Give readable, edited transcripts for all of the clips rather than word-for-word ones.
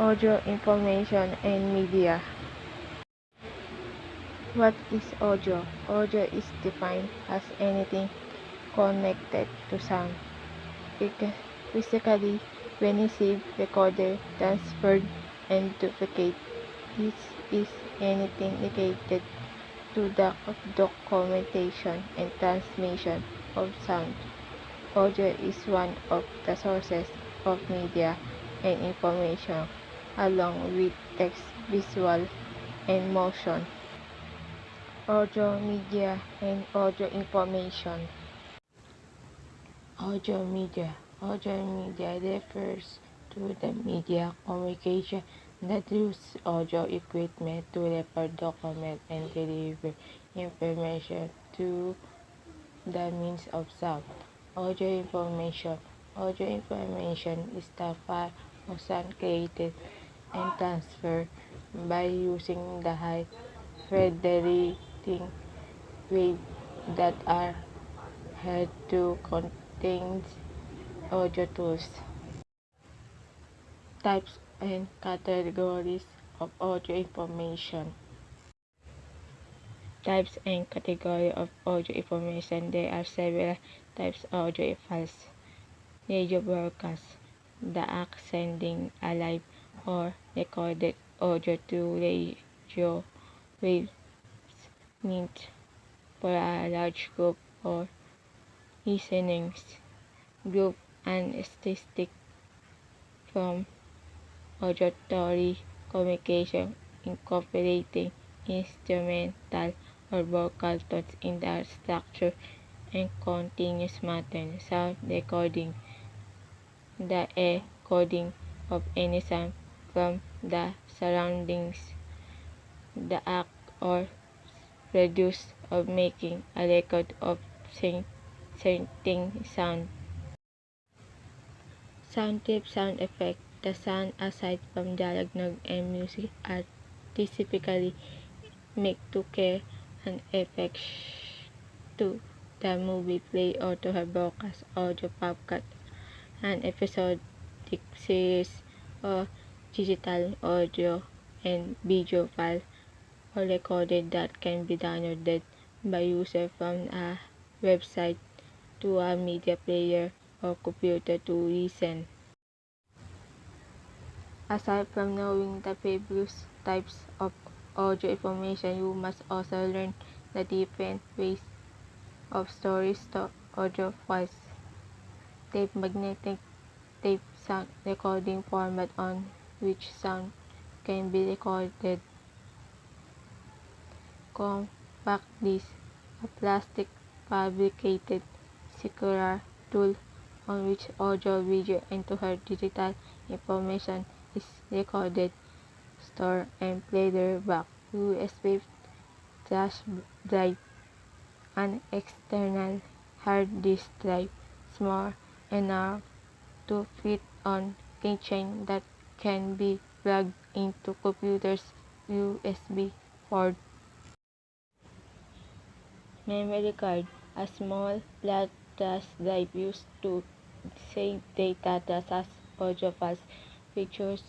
Audio information and media. What is audio? Audio is defined as anything connected to sound, physically, when received, recorded, transferred, and duplicated. This is anything related to the documentation and transmission of sound. Audio is one of the sources of media and information, along with text, visual, and motion. Audio media and audio information. Audio media. Audio media refers to the media communication that uses audio equipment to record, document, and deliver information to the means of sound. Audio information. Audio information is the file of sound created and transferred by using the high fidelity waves that are heard to contain audio tools. Types and categories of audio information. Types and category of audio information. There are several types of audio files. Radio broadcast, the act sending a live or recorded audio to radio waves meant for a large group or listening group, and statistic from auditory communication incorporating instrumental or vocal tones in the structure and continuous pattern. Sound recording, the encoding of any sound from the surroundings, the act or produce of making a record of certain sound. Sound tip, sound effect. The sound aside from dialogue and music are typically made to carry an effect to the movie play or to a broadcast audio podcast, an episodic series, or digital audio and video file or recorded that can be downloaded by user from a website to a media player or computer to listen. Aside from knowing the previous types of audio information, you must also learn the different ways of storing audio files. Tape, magnetic tape, sound recording format on which sound can be recorded. Compact disc, a plastic fabricated circular tool on which audio, video, and other digital information is recorded, stored, and played back. USB flash drive, an external hard disk drive, small enough to fit on keychain that can be plugged into computer's USB port. Memory card, a small flash drive used to save data such as audio files, pictures,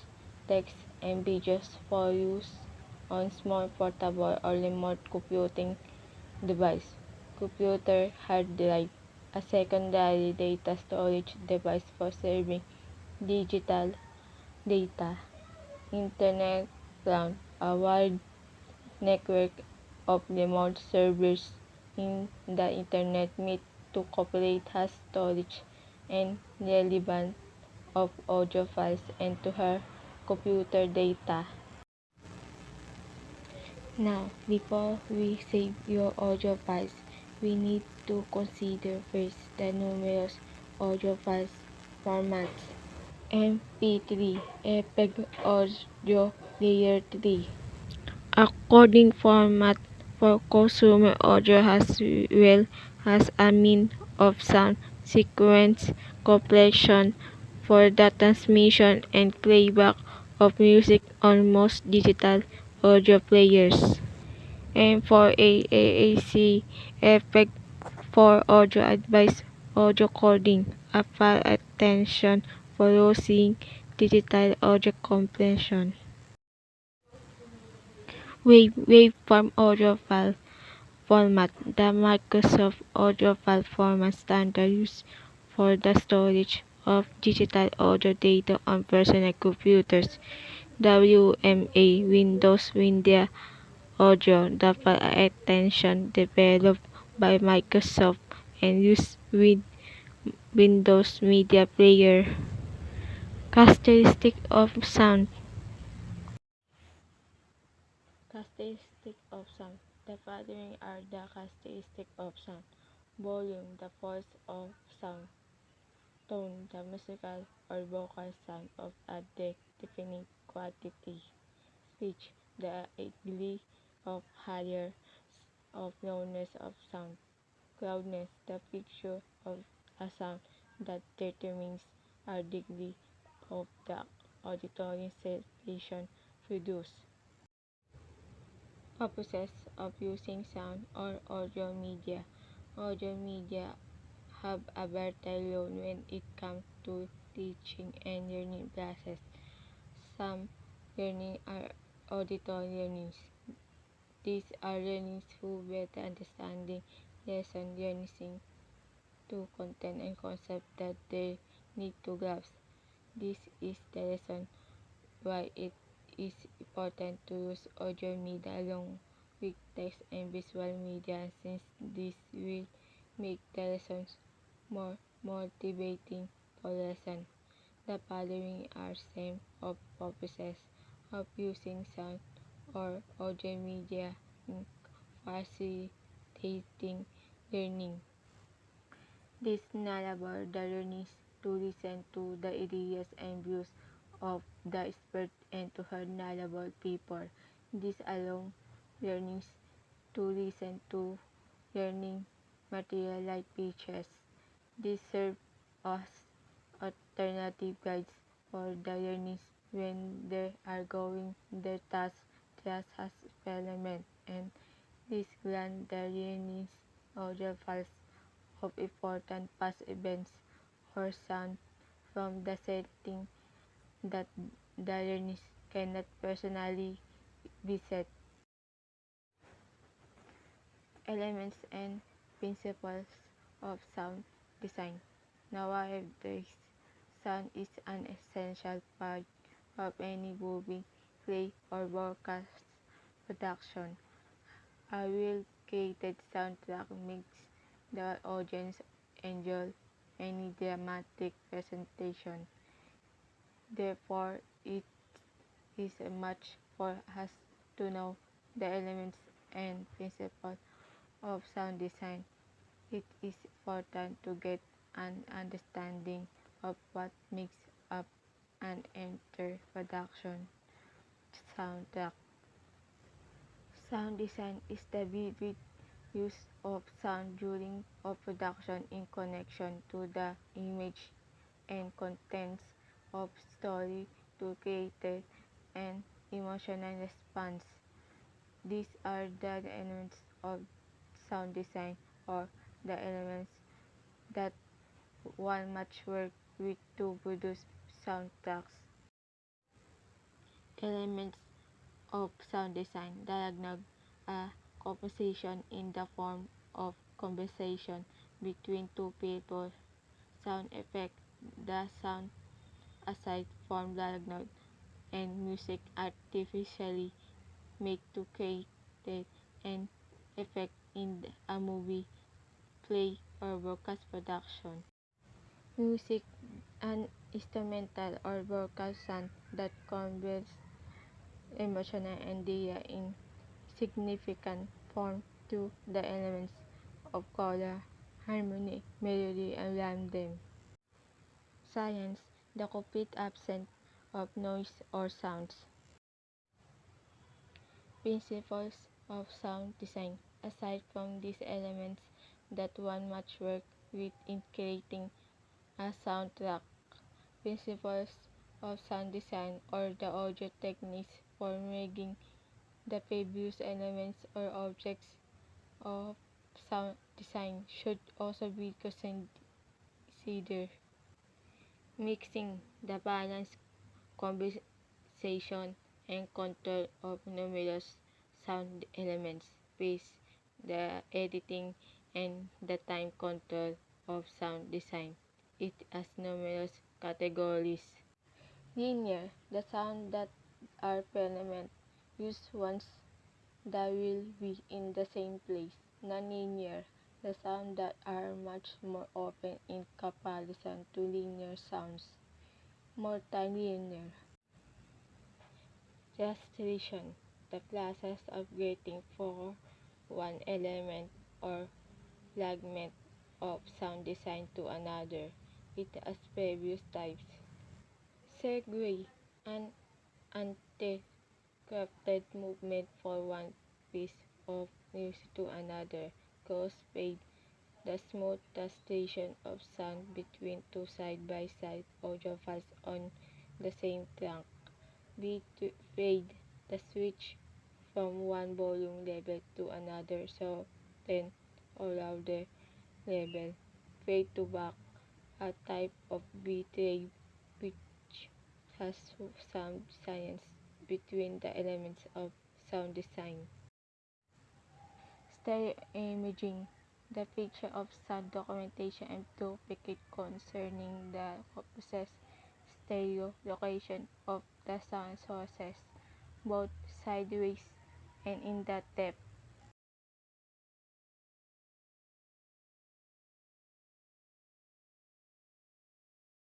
text, and videos for use on small portable or remote computing device. Computer hard drive, a secondary data storage device for saving digital data. Internet ground, a wide network of remote servers in the internet meant to cooperate as storage and relevant of audio files and to her computer data. Now, before we save your audio files, we need to consider first the numerous audio files formats. MP3, JPEG Audio Layer 3. According format for consumer audio as well as a means of sound sequence compression for the transmission and playback of music on most digital audio players. And for AAC effect for audio advice audio coding, a file attention for losing digital audio compression. Waveform audio file format. The Microsoft audio file format standard used for the storage of digital audio data on personal computers. WMA Windows Media Audio, the file extension developed by Microsoft and used with Windows Media Player. Characteristic of sound. Characteristic of sound. The following are the characteristic of sound: volume, the force of sound; tone, the musical or vocal sound of a definite quantity; pitch, the degree of higher of loudness of sound; loudness, the feature of a sound that determines a degree of the auditory sensation produced. Purposes of using sound or audio media. Audio media have a fertile load when it comes to teaching and learning process. Some learning are auditory learnings. These are learnings who better understanding lesson learning to content and concept that they need to grasp. This is the reason why it is important to use audio media along with text and visual media, since this will make the lessons more motivating for lesson. The following are some of purposes of using sound or audio media in facilitating learning. This enables the learners to listen to the ideas and views of the experts and to hear knowledgeable people. This allows learners to listen to learning material like pictures. This serves as alternative guides for the learners when they are going their tasks just as experiment, and this grants the learners audio files of important past events or sound from the setting that the learners cannot personally visit. Elements and principles of sound design. Nowadays, sound is an essential part of any movie, play, or broadcast production. A well-created soundtrack makes the audience enjoy any dramatic presentation. Therefore, it is a much for us to know the elements and principles of sound design. It is important to get an understanding of what makes up an entire production soundtrack. Sound design is the vivid use of sound during a production in connection to the image and contents of story to create an emotional response. These are the elements of sound design, or the elements that one must work with to produce soundtracks. Elements of sound design. Dialogue, a composition in the form of conversation between two people. Sound effect, the sound aside from dialogue and music artificially made to create an effect in a movie, play, or broadcast production. Music, an instrumental or vocal sound that conveys emotional idea in significant form through the elements of color, harmony, melody, and rhythm. Science, the complete absence of noise or sounds. Principles of sound design. Aside from these elements that one must work with in creating a soundtrack, principles of sound design, or the audio techniques for making the previous elements or objects of sound design should also be considered. Mixing, the balance combination and control of numerous sound elements, phase, the editing, and the time control of sound design. It has numerous categories. Linear, the sound that are permanent, used once that will be in the same place. Non-linear, the sounds that are much more open in comparison to linear sounds. Multilinear, restriction, the process of getting for one element or fragment of sound design to another. It has previous types. Segue, an uncrafted movement for one piece of music to another. Crossfade, the smooth translation of sound between two side-by-side audio files on the same track. Fade, the switch from one volume level to another soften or louder level. Fade to back, a type of bitrate which has some science between the elements of sound design. Stereo imaging, the feature of sound documentation and duplicate concerning the process stereo location of the sound sources, both sideways and in the depth